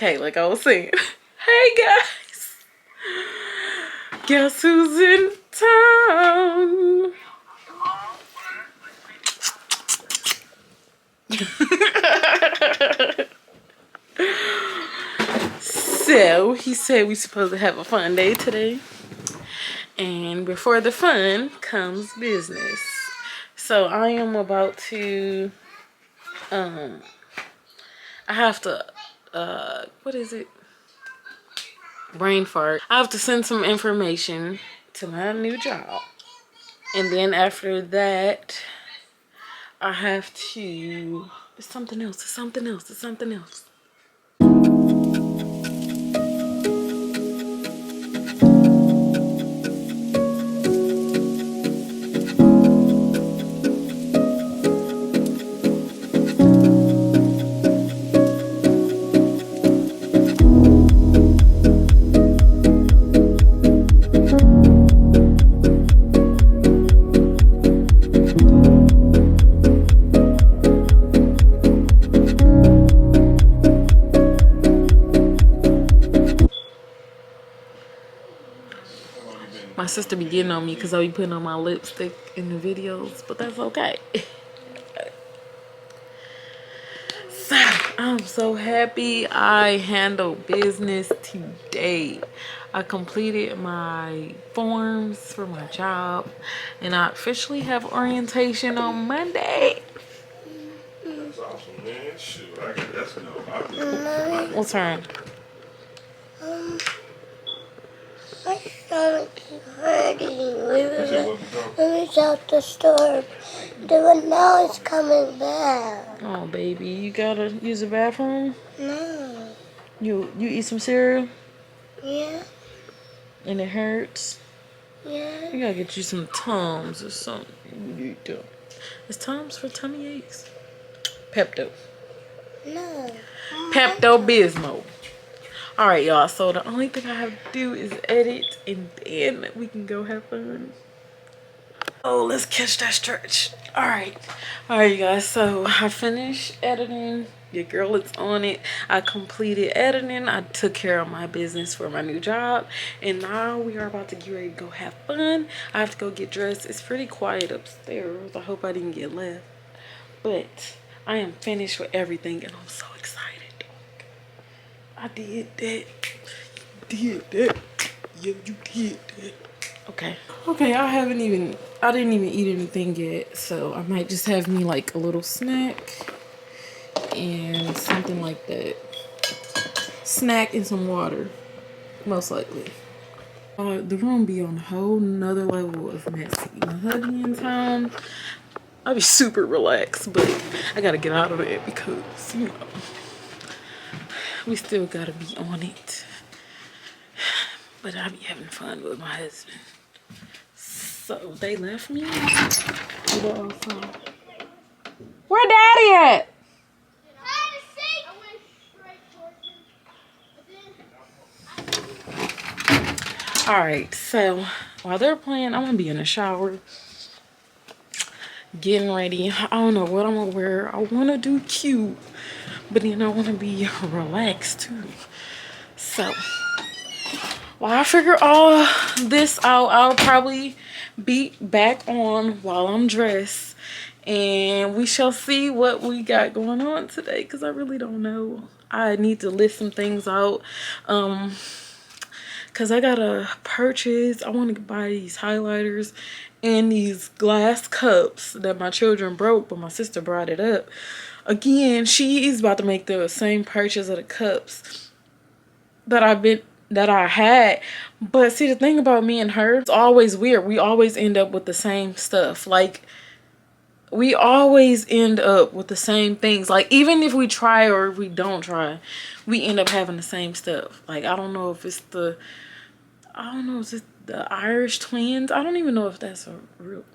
Okay, like I was saying. Hey guys, guess who's in town? So he said we supposed to have a fun day today, and before the fun comes business. So I am about to I have to what is it, brain fart. I have to send some information to my new job, and then after that I have to, it's something else, it's something else, it's something else. My sister be getting on me because I be putting on my lipstick in the videos, but that's okay. So, I'm so happy I handled business today. I completed my forms for my job, and I officially have orientation on Monday. That's awesome, man. Shoot, I got that's no. What's her? My stomach is hurting. We was out the store, but now it's coming back. Oh, baby, you gotta use the bathroom? No. You eat some cereal? Yeah. And it hurts? Yeah. You gotta get you some Tums or something. You need to. It's Tums for tummy aches? Pepto. No. Pepto-Bismol. Alright, y'all. So the only thing I have to do is edit, and then we can go have fun. Oh, let's catch that stretch. Alright, you guys. So I finished editing. Your girl is on it. I completed editing. I took care of my business for my new job, and now we are about to get ready to go have fun. I have to go get dressed. It's pretty quiet upstairs. I hope I didn't get left, but I am finished with everything, and I'm so excited. I did that. You did that. Yeah, you did that. Okay, I didn't even eat anything yet, so I might just have me like a little snack and something like that. Snack and some water, most likely. The room be on a whole nother level of messy. My hubby in town, I'll be super relaxed, but I gotta get out of it because, you know, we still gotta be on it. But I be having fun with my husband. So they left me. Where Daddy at? Alright, so while they're playing, I'm gonna be in the shower, getting ready. I don't know what I'm gonna wear. I wanna do cute, but then I wanna be relaxed too. So while I figure all this out, I'll probably be back on while I'm dressed, and we shall see what we got going on today, because I really don't know. I need to list some things out, because I gotta purchase. I want to buy these highlighters and these glass cups that my children broke, but my sister brought it up again. She's about to make the same purchase of the cups that I had. But see, the thing about me and her, it's always weird. We always end up with the same stuff. Like, we always end up with the same things. Like, even if we try or if we don't try, we end up having the same stuff. Like, I don't know if it's the Irish twins. I don't even know if that's a real.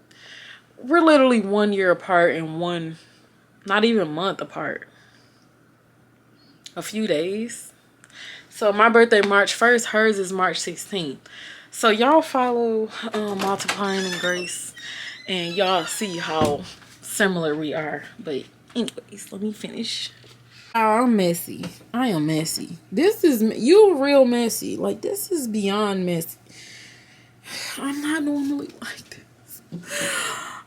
We're literally 1 year apart and one, not even month apart. A few days. So my birthday March 1st, hers is March 16th. So y'all follow Multiplying in Grace, and y'all see how similar we are. But anyways, let me finish. I'm messy. I am messy. You real messy. Like, this is beyond messy. I'm not normally like this.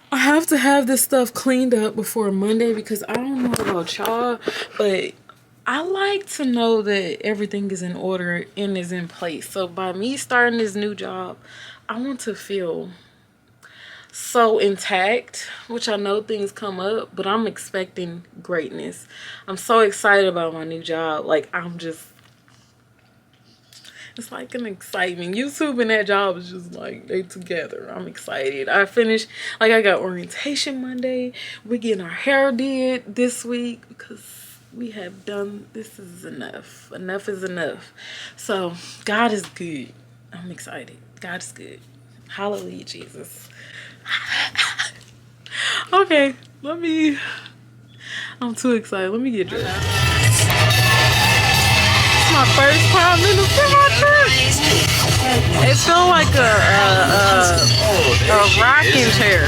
I have to have this stuff cleaned up before Monday because I don't know about y'all, but I like to know that everything is in order and is in place. So by me starting this new job, I want to feel so intact, which I know things come up, but I'm expecting greatness. I'm so excited about my new job. Like, it's like an excitement. YouTube and that job is just like, they together. I'm excited. I got orientation Monday. We're getting our hair did this week because we have done, this is enough. Enough is enough. So God is good. I'm excited. God is good. Hallelujah, Jesus. Okay, I'm too excited. Let me get dressed. It's my first time in the semi truck. It felt like a rocking chair.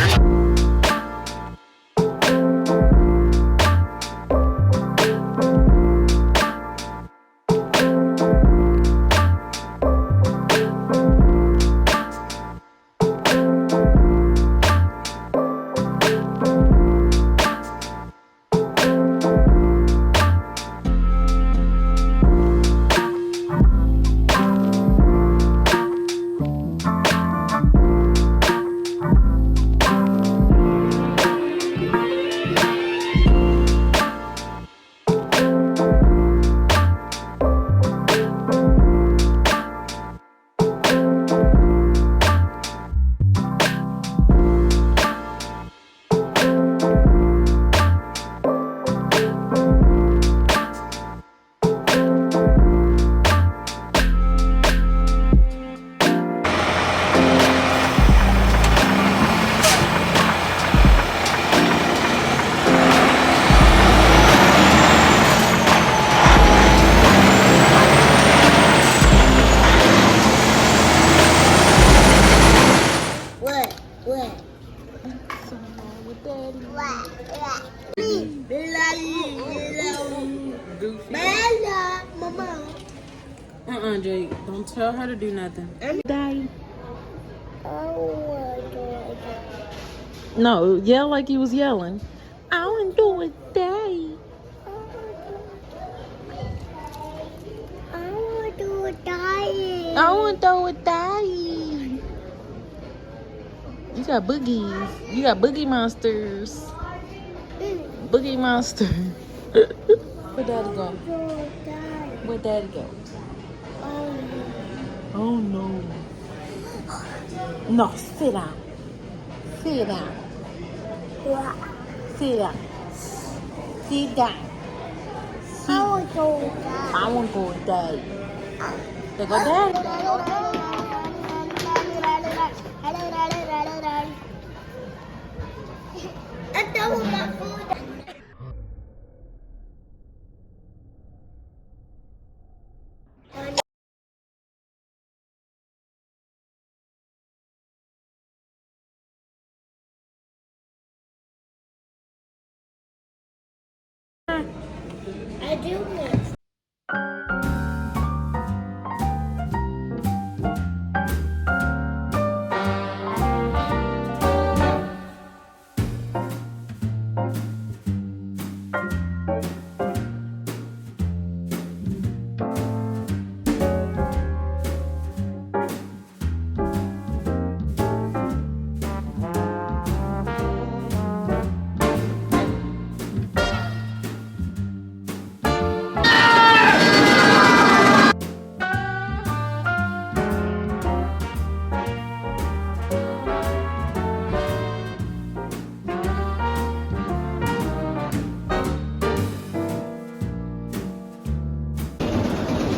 Jake, don't tell her to do nothing. Daddy. No, yell like you was yelling. I want to do it, Daddy. I want to do it, Daddy. I want to do it, Daddy. You got boogies. You got boogie monsters. Boogie monster. Where Daddy go? Where Daddy go? Oh no. No, sit down. Sit down. Sit down. Sit down. I want to go with Daddy. There go Daddy. I do this.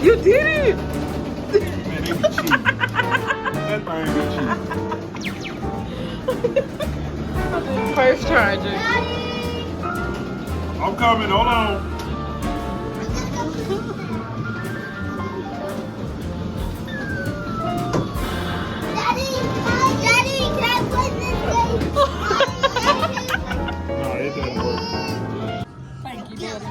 You did it! Man, they be cheating. That thing be cheating. First try, Jake. I'm coming, hold on. Daddy, can I play this game? No, it doesn't work. Thank you, Daddy.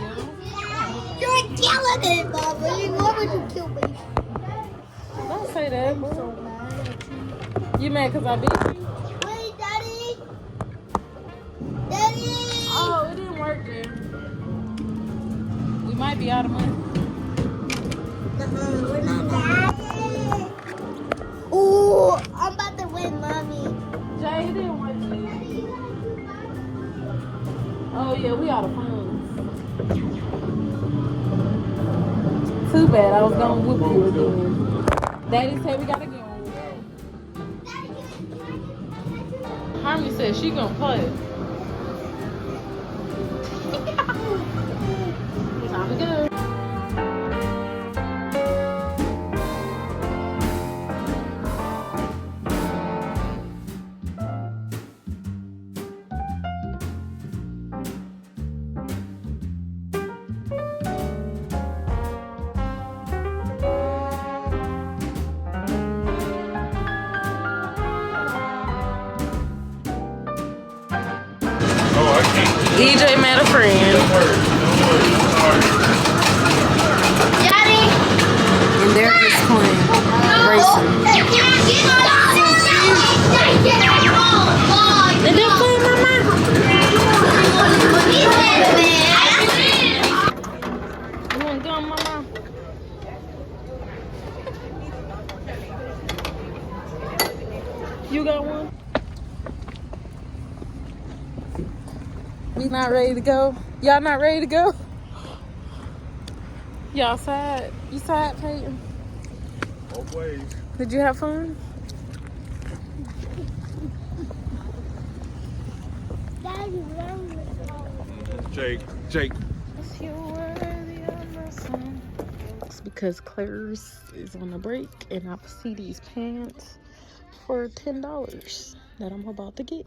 You mad because I beat you? Wait, Daddy. Daddy. Oh, it didn't work then. We might be out of money. We're not Daddy. Ooh, I'm about to win, Mommy. Jay, it didn't work then. Oh, yeah, we out of funds. Too bad. I was going to whoop you again. Daddy said we got to go. Harmony said she going to play. Time to go. Oh, I can't. EJ met a friend. Don't worry. Daddy. And they're just playing. Racing. And they're playing my mom. You want to go, mama? You got one? We not ready to go? Y'all not ready to go? Y'all sad? You sad, Peyton? Both ways. Did you have fun? Daddy, Jake. Jake. It's because Claire's is on a break and I see these pants for $10 that I'm about to get.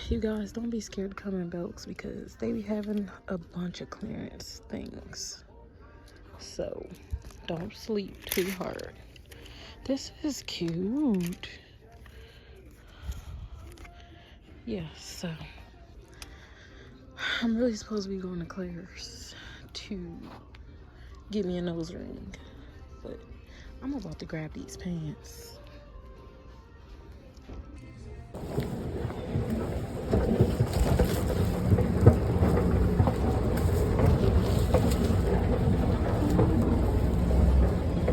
You guys, don't be scared to come in Belks because they be having a bunch of clearance things. So don't sleep too hard. This is cute. Yeah, so I'm really supposed to be going to Claire's to get me a nose ring, but I'm about to grab these pants.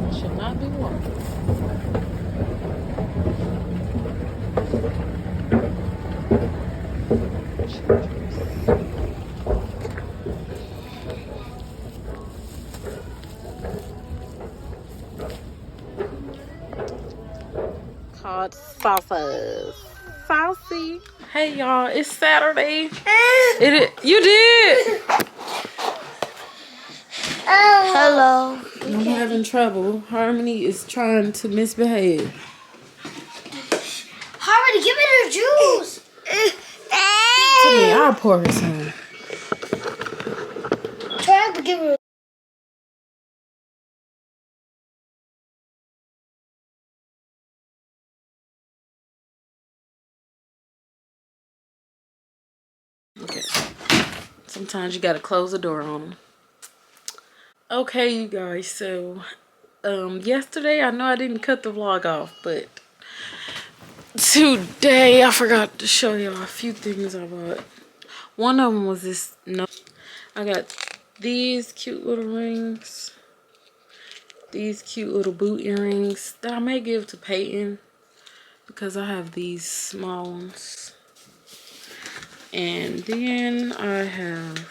I should not be walking. Called sauces. Saucy. Hey y'all, it's Saturday. You did. Hello. I'm having trouble. Harmony is trying to misbehave. Harmony, give me the juice. To me, I'll pour her some. Try to give her. Okay. Sometimes you gotta close the door on them. Okay, you guys, so yesterday I know I didn't cut the vlog off, but today I forgot to show y'all a few things I bought. One of them was this I got these cute little rings, these cute little boot earrings that I may give to Peyton because I have these small ones. And then I have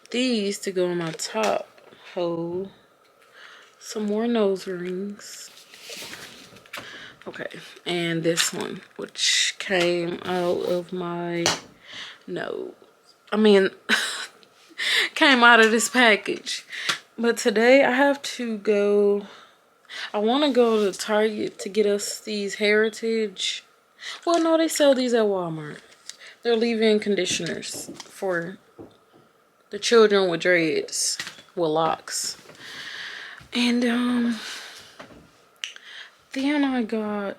these to go on my top hole. Some more nose rings. Okay, and this one, which came out of my came out of this package. But today I have to go. I want to go to Target to get us these Heritage. Well, no, they sell these at Walmart. They're leave-in conditioners for the children with dreads, with locks. And then I got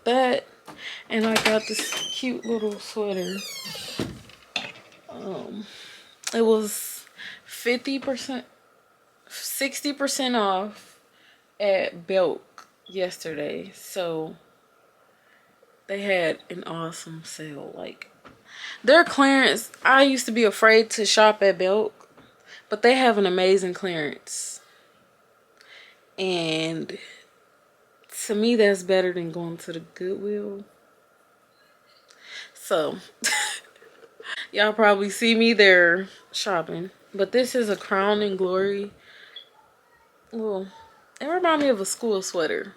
that, and I got this cute little sweater. It was 50%, 60% off at Belk. yesterday. So they had an awesome sale. Like, their clearance, I used to be afraid to shop at Belk, but they have an amazing clearance. And to me, that's better than going to the Goodwill. So y'all probably see me there shopping. But this is a Crown and Glory. Well, it reminds me of a school sweater.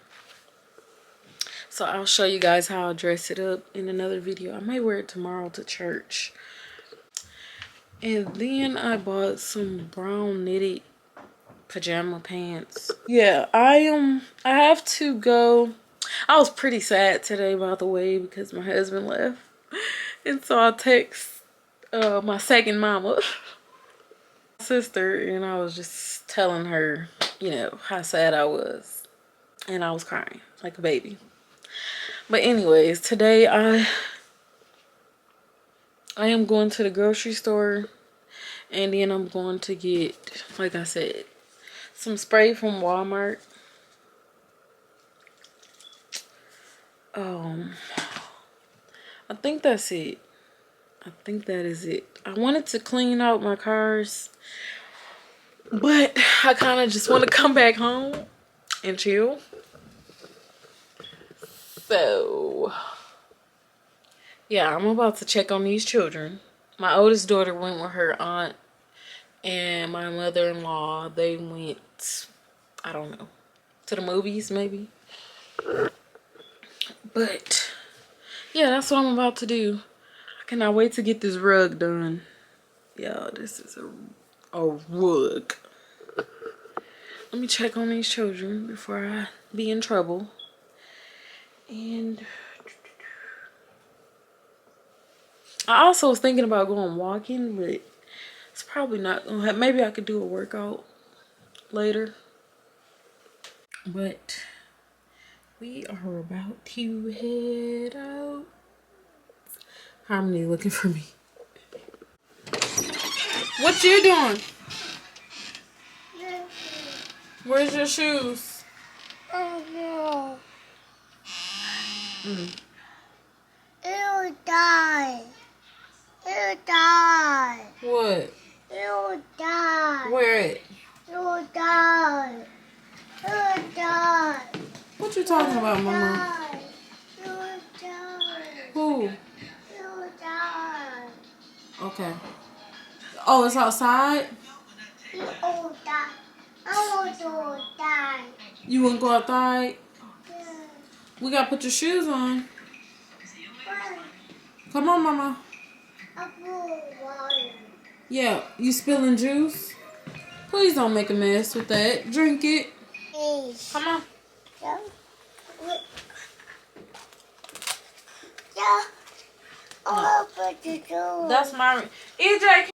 So I'll show you guys how I dress it up in another video. I may wear it tomorrow to church. And then I bought some brown knitted pajama pants. Yeah, I have to go. I was pretty sad today, by the way, because my husband left. And so I text my second mama, sister, and I was just telling her, you know, how sad I was. And I was crying like a baby. But anyways, today I am going to the grocery store, and then I'm going to get, like I said, some spray from Walmart. I think that's it. I think that is it. I wanted to clean out my cars, but I kind of just want to come back home and chill. So yeah, I'm about to check on these children. My oldest daughter went with her aunt, and my mother-in-law, they went, I don't know, to the movies maybe. But yeah, that's what I'm about to do. I cannot wait to get this rug done. Yo, this is a rug. Let me check on these children before I be in trouble. And I also was thinking about going walking, but it's probably not gonna happen. Maybe I could do a workout later. But we are about to head out. Harmony looking for me. What you doing? Where's your shoes? Oh no. It'll die. It'll die. What? It'll die. Where it? It'll die. It'll die. What you talking about, Mama? Die. It'll die. Who? It'll die. Okay. Oh, it's outside? It'll die. I want to die. You wanna go outside? Yeah. We gotta put your shoes on. Why? Come on, Mama. I put water. Yeah, you spilling juice? Please don't make a mess with that. Drink it. Please. Come on. Yeah. Yeah. Oh, but you do. That's my... EJ.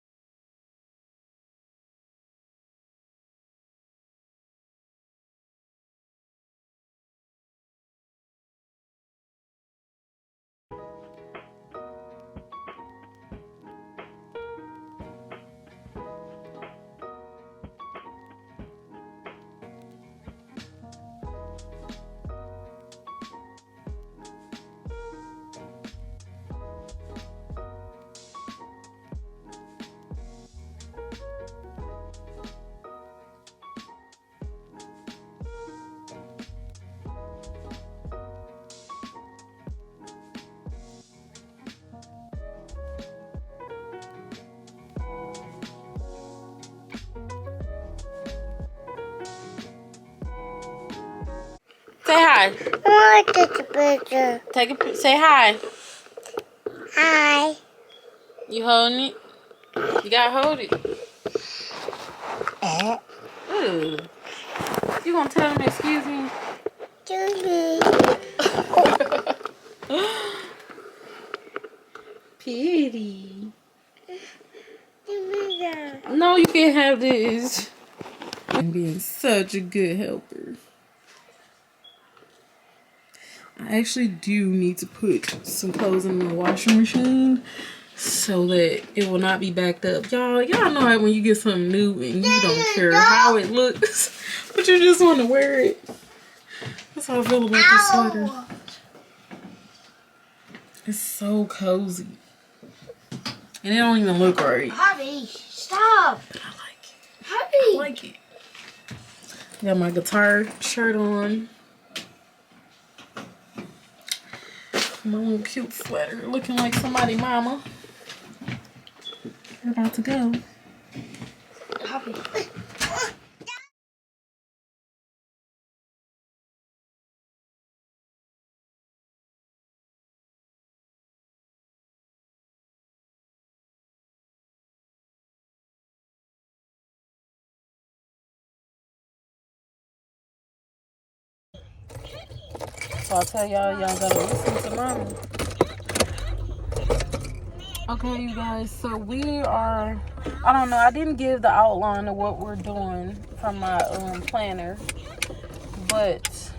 Say hi. I want to take a picture. Take a say hi. Hi. You holding it? You gotta hold it. Ooh. You gonna tell him excuse me? Pity. No, you can't have this. I'm being such a good helper. I actually do need to put some clothes in the washing machine so that it will not be backed up. Y'all know how when you get something new and you don't care how it looks, but you just want to wear it. That's how I feel about this sweater. It's so cozy. And it don't even look right. Harvey, stop. I like it. Harvey. I like it. Got my guitar shirt on. My little cute sweater. Looking like somebody mama. We're about to go. Harvey. So I'll tell y'all gotta listen to mama. Okay, you guys, so we are, I don't know, I didn't give the outline of what we're doing from my planner, but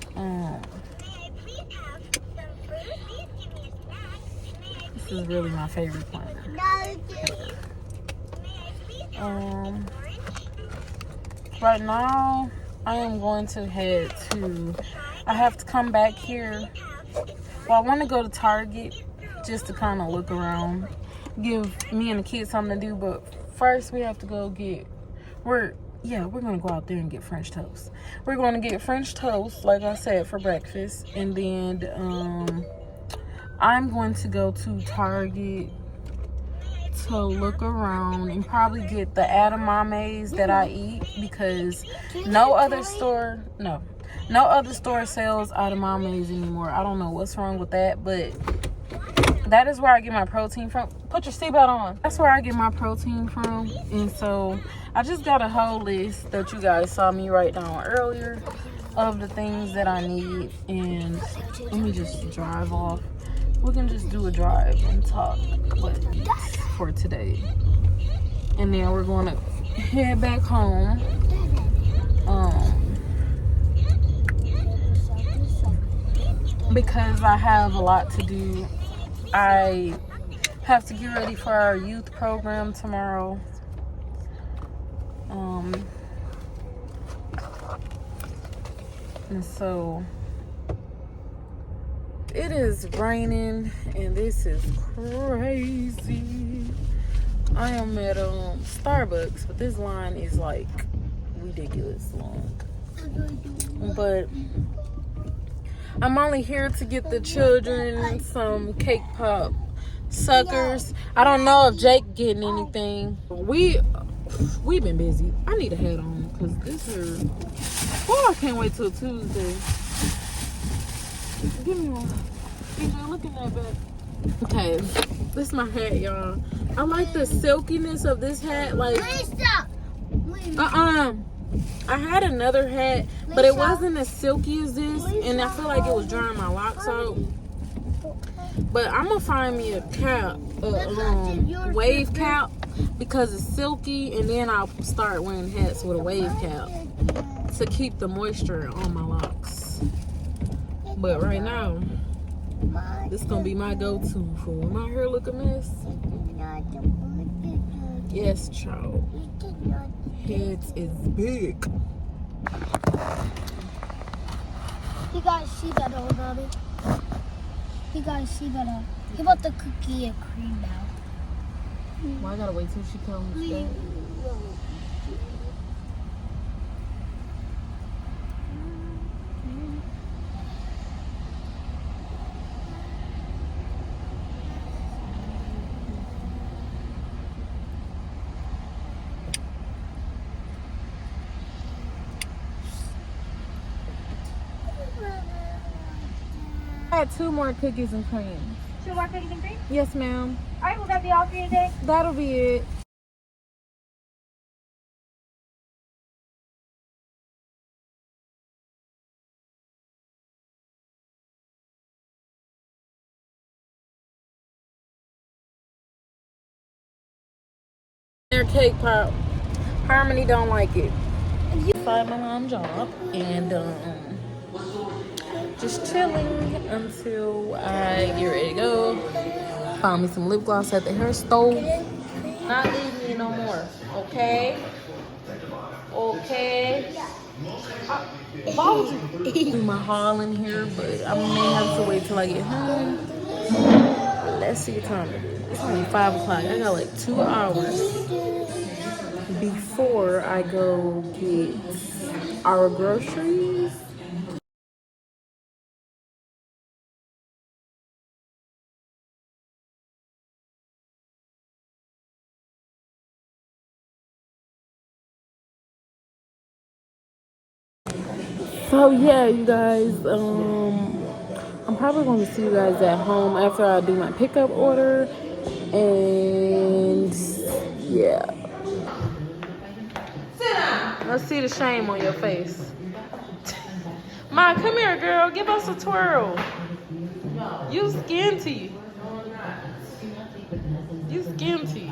this is really my favorite planner. Right now, I am going to head to, I have to come back here. Well, I want to go to Target just to kind of look around, give me and the kids something to do, but first we have to go get, we're going to go out there and get French toast. We're going to get French toast, like I said, for breakfast, and then I'm going to go to Target to look around and probably get the edamames that I eat, because no other store sells edamames anymore. I don't know what's wrong with that, but that is where I get my protein from. Put your seatbelt on. That's where I get my protein from. And so I just got a whole list that you guys saw me write down earlier of the things that I need. And let me just drive off. We can just do a drive and talk for today. And then we're going to head back home. Because I have a lot to do. I have to get ready for our youth program tomorrow. And so it is raining and this is crazy. I am at Starbucks, but this line is like ridiculous long. But I'm only here to get the children some cake pop suckers. I don't know if Jake getting anything. We've been busy. I need a hat on because this is. Oh, I can't wait till Tuesday. Give me one. AJ, look at that back. Okay, this is my hat, y'all. I like the silkiness of this hat. Like, I had another hat, but it wasn't as silky as this, and I feel like it was drying my locks out. But I'm gonna find me a cap, a wave cap, because it's silky, and then I'll start wearing hats with a wave cap to keep the moisture on my locks. But right now, this is gonna be my go-to for when my hair look a mess. Yes, child. Heads is big. You guys see that, old Bobby? You guys see that? He bought the cookie and cream now. Well, I gotta wait till she comes back. I had 2 more cookies and cream. 2 more cookies and cream? Yes, ma'am. All right, will that be all for you today? That'll be it. Their cake pop. Harmony don't like it. Find my mom's job and just chilling until I get ready to go. Found me some lip gloss at the hair store. Not leaving me no more. Okay? Okay? Why would you do my haul in here? But I may have to wait till I get home. Let's see what time it is. It's only 5 o'clock. I got like 2 hours before I go get our groceries. So yeah, you guys, I'm probably going to see you guys at home after I do my pickup order, and yeah. Let's see the shame on your face. Ma, come here, girl. Give us a twirl. You skinty. You skinty.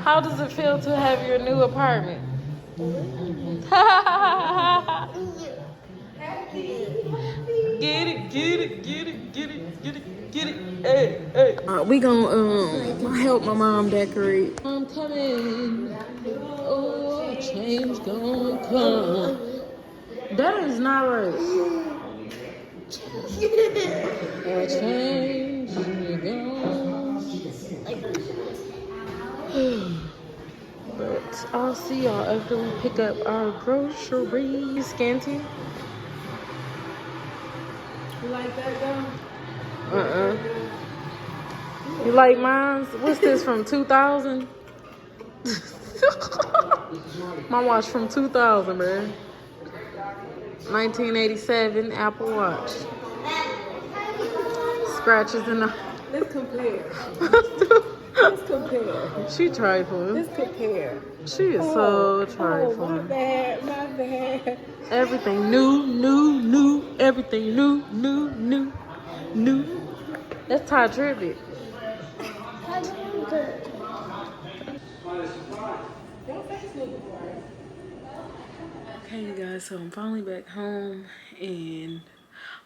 How does it feel to have your new apartment? Get it, get it, get it, get it, get it, get it. Hey, hey. We gonna help my mom decorate. I'm coming. Oh, change gonna come. That is not right. A change gonna. But I'll see y'all after we pick up our groceries. Scanty. You like that though? You like mine? What's this from 2000? My watch from 2000, man. 1987 Apple Watch. Scratches in the. Let's compare. Let's compare. She trifling. Let's compare. She is so Oh, trifling. my bad, my bad. Everything new. Everything new. That's Ty Tribbett. Okay, you guys, so I'm finally back home and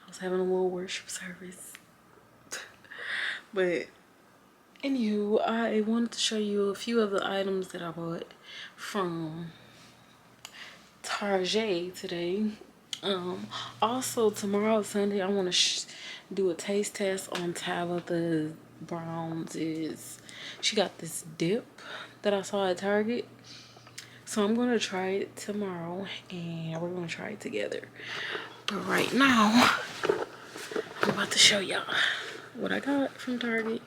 I was having a little worship service. But anywho, I wanted to show you a few of the items that I bought from Target today. Also tomorrow Sunday I want to do a taste test on Tabitha Brown's. She got this dip that I saw at Target, so I'm gonna try it tomorrow and we're gonna try it together. But right now I'm about to show y'all what I got from Target.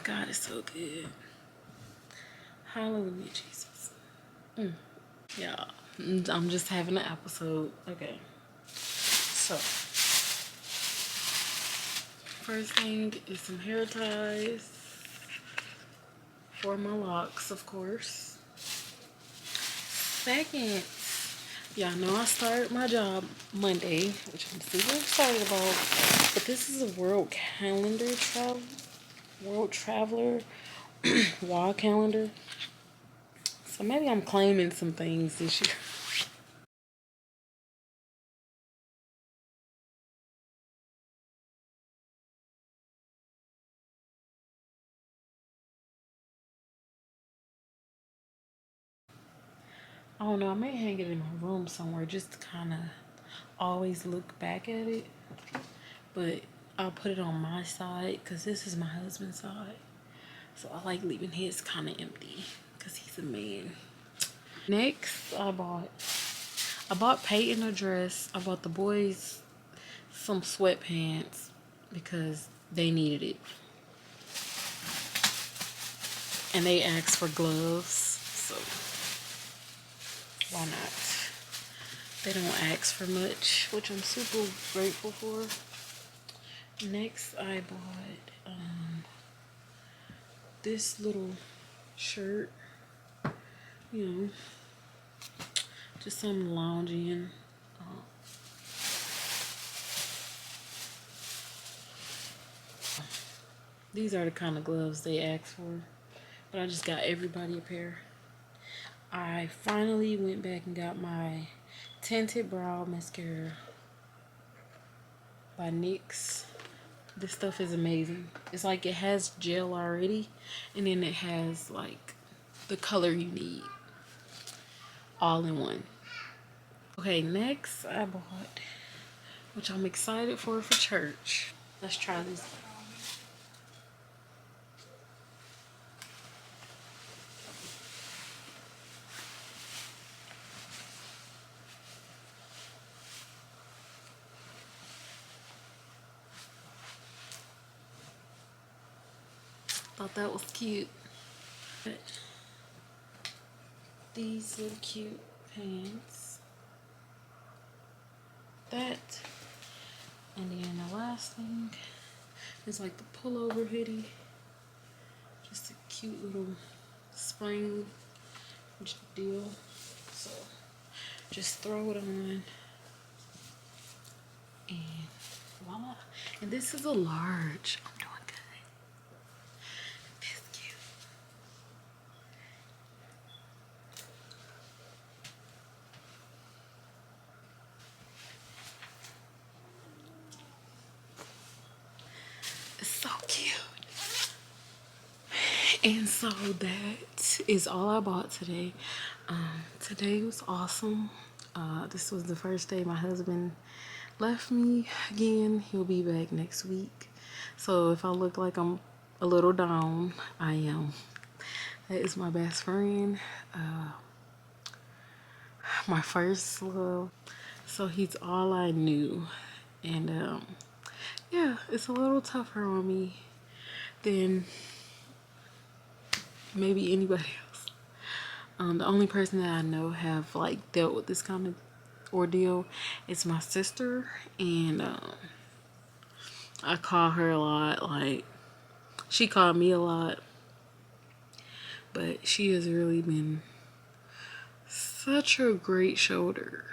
God is so good. Hallelujah, Jesus. Yeah, I'm just having an episode. Okay, so first thing is some hair ties for my locks, of course. Second, y'all know I started my job Monday, which I'm super excited about. But this is a world traveler wall calendar. So maybe I'm claiming some things this year. I don't know, I may hang it in my room somewhere just to kind of always look back at it. But I'll put it on my side because this is my husband's side. So I like leaving his kind of empty because he's a man. Next, I bought Peyton a dress. I bought the boys some sweatpants because they needed it. And they asked for gloves, so why not? They don't ask for much, which I'm super grateful for. Next, I bought this little shirt, you know, just some lounging. These are the kind of gloves they asked for, but I just got everybody a pair. I finally went back and got my tinted brow mascara by NYX. This stuff is amazing. It's like it has gel already, and then it has like the color you need. all in one. Okay, next I bought, which I'm excited for church. Let's try this. Thought that was cute. These little cute pants. That. And then the last thing is like the pullover hoodie. Just a cute little spring deal. So just throw it on. And voila. And this is a large. I'm doing good. This cute. It's so cute. And so that is all I bought today. Today was awesome. This was the first day my husband left me again. He'll be back next week. So if I look like I'm a little down, I am. That is my best friend. My first love. So he's all I knew. And yeah, it's a little tougher on me than maybe anybody else. The only person that I know have like dealt with this kind of ordeal is my sister, and I call her a lot. Like, she called me a lot, but she has really been such a great shoulder.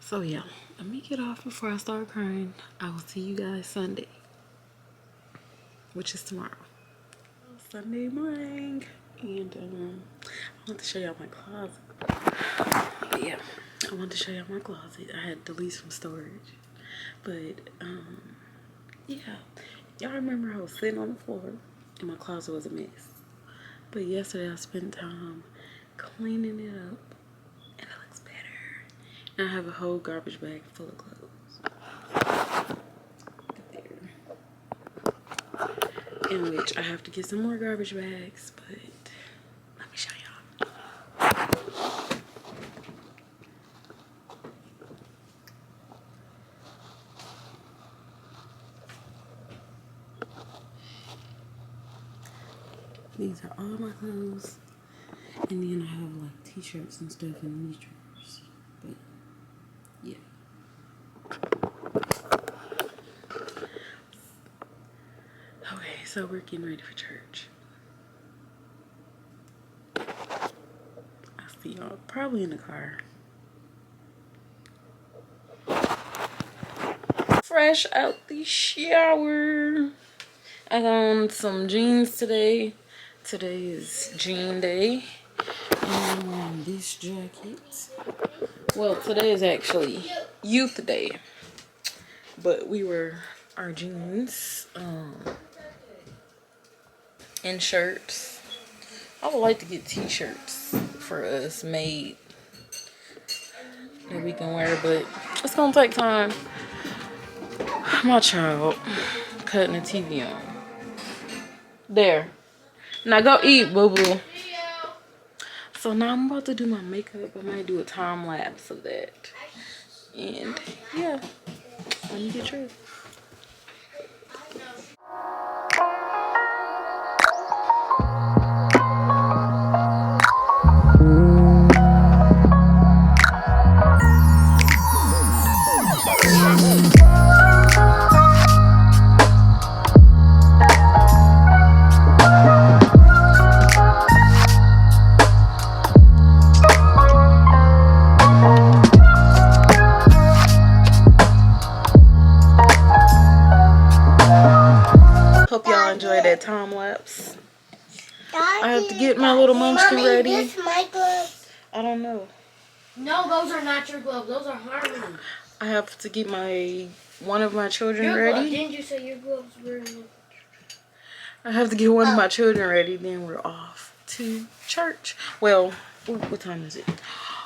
So yeah, let me get off before I start crying. I will see you guys Sunday, which is tomorrow. Sunday morning. And I want to show y'all my closet. But yeah, I want to show y'all my closet. I had to leave some storage. But yeah, y'all remember I was sitting on the floor and my closet was a mess. But yesterday I spent time cleaning it up and it looks better. And I have a whole garbage bag full of clothes. In which I have to get some more garbage bags, but let me show y'all. These are all my clothes, and then I have like t-shirts and stuff in these drawers, but yeah. Okay, so we're getting ready for church. I'll see y'all probably in the car. Fresh out the shower. I got on some jeans today. Today is jean day. And I'm wearing this jacket. Well, today is actually youth day. But we wear our jeans and shirts. I would like to get t-shirts for us made that we can wear, but it's gonna take time. My child cutting the TV on. There. Now go eat, boo-boo. So now I'm about to do my makeup. I might do a time lapse of that. And yeah, let me get yours. Hope y'all enjoy that time lapse. I have to get my little munchkin ready. This is my gloves. I don't know. No, those are not your gloves. Those are Harmony. I have to get one of my children Your ready. gloves. Didn't you say your gloves were? I have to get one of my children ready. Then we're off to church. Well, Ooh, what time is it?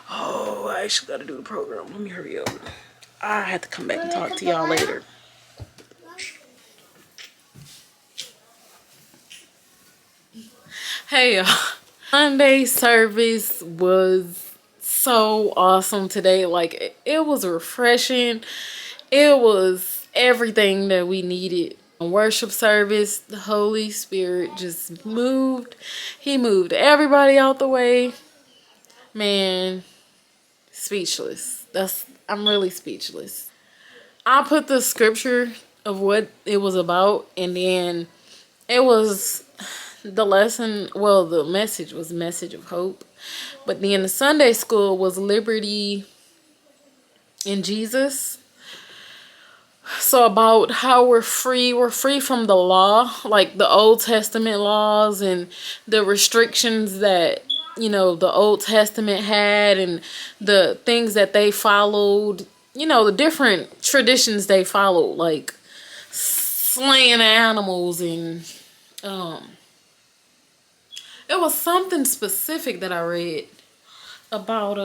Oh, I actually gotta do the program. Let me hurry up. I have to come back and talk to y'all later. Hey y'all. Sunday service was so awesome today. Like it was refreshing. It was everything that we needed. Worship service, the Holy Spirit just moved. He moved everybody out the way. Man, speechless. I'm really speechless. I put the scripture of what it was about, and then it was the lesson, well, the message was message of hope. But then the Sunday school was liberty in Jesus. So about how we're free from the law, like the Old Testament laws and the restrictions that, you know, the Old Testament had and the things that they followed, you know, the different traditions they followed, like slaying animals and it was something specific that I read about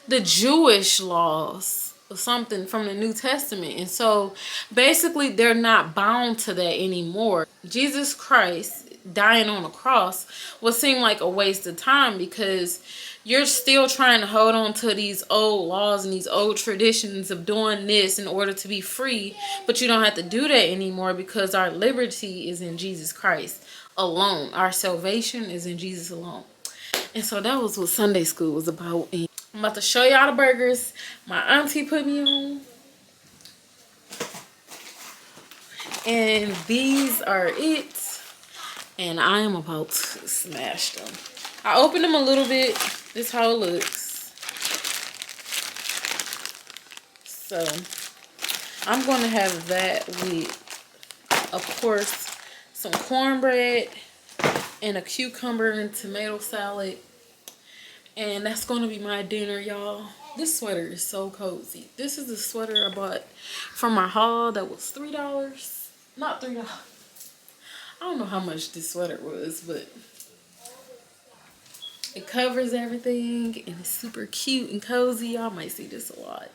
the Jewish laws or something from the New Testament. And so basically they're not bound to that anymore. Jesus Christ dying on a cross would seem like a waste of time because you're still trying to hold on to these old laws and these old traditions of doing this in order to be free, but you don't have to do that anymore because our liberty is in Jesus Christ alone. Our salvation is in Jesus alone. And so that was what Sunday school was about. And I'm about to show y'all the burgers my auntie put me on. And these are it. And I am about to smash them. I opened them a little bit. This is how it looks. So I'm going to have that with, of course, some cornbread and a cucumber and tomato salad. And that's going to be my dinner, y'all. This sweater is so cozy. This is the sweater I bought from my haul that was $3. Not $3. I don't know how much this sweater was, but it covers everything and it's super cute and cozy. Y'all might see this a lot.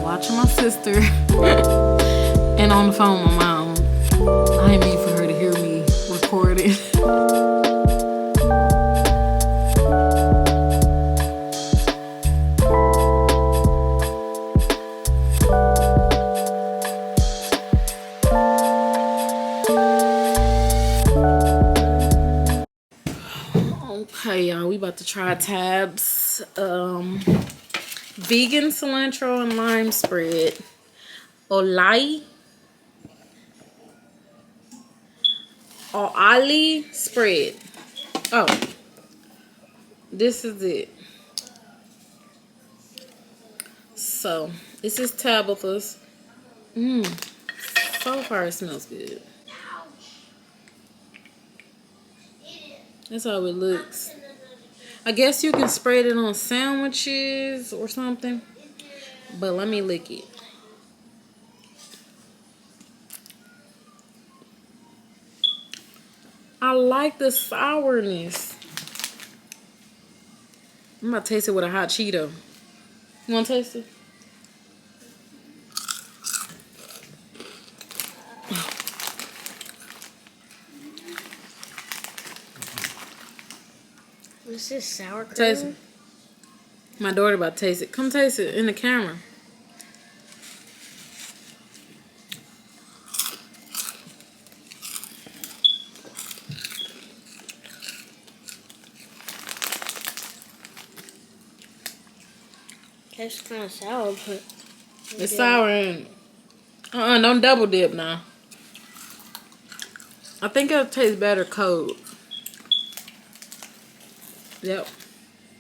Watching my sister and on the phone with my mom. I ain't mean for her to hear me recording. Okay, y'all, we about to try Tab's vegan cilantro and lime spread. Olai or Ali spread. Oh, this is it. So this is Tabitha's. So far it smells good. That's how it looks. I guess you can spread it on sandwiches or something. But let me lick it. I like the sourness. I'm gonna taste it with a hot Cheeto. You wanna taste it? This is sour cream. Taste it. My daughter about to taste it. Come taste it in the camera. Tastes kind of sour, but It's sour and don't double dip now. I think it'll taste better cold. Yep.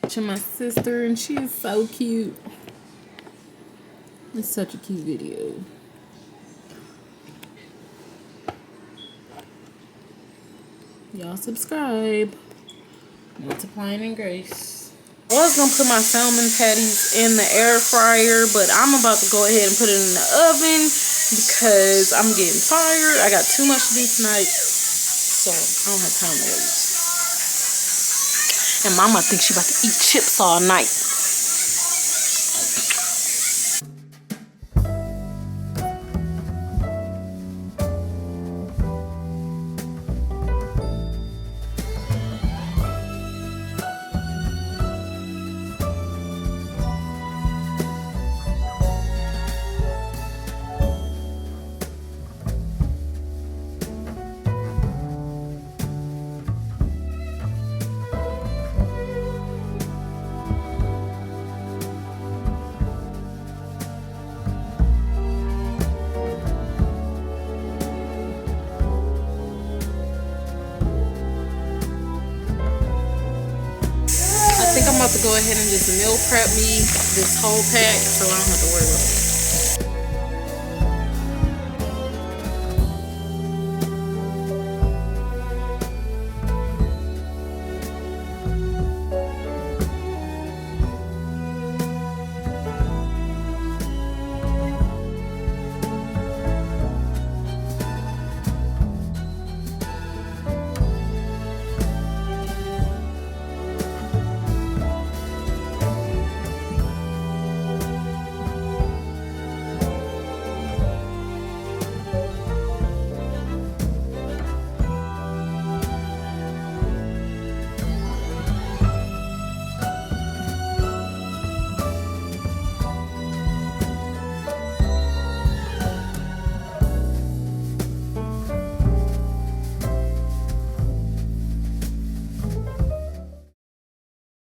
Watching my sister and she is so cute. It's such a cute video. Y'all subscribe. Multiplying in grace. I was gonna put my salmon patties in the air fryer, but I'm about to go ahead and put it in the oven because I'm getting tired. I got too much to do tonight, so I don't have time to wait. And Mama thinks she about to eat chips all night. I think I'm about to go ahead and just meal prep me this whole pack so I don't have to worry about it.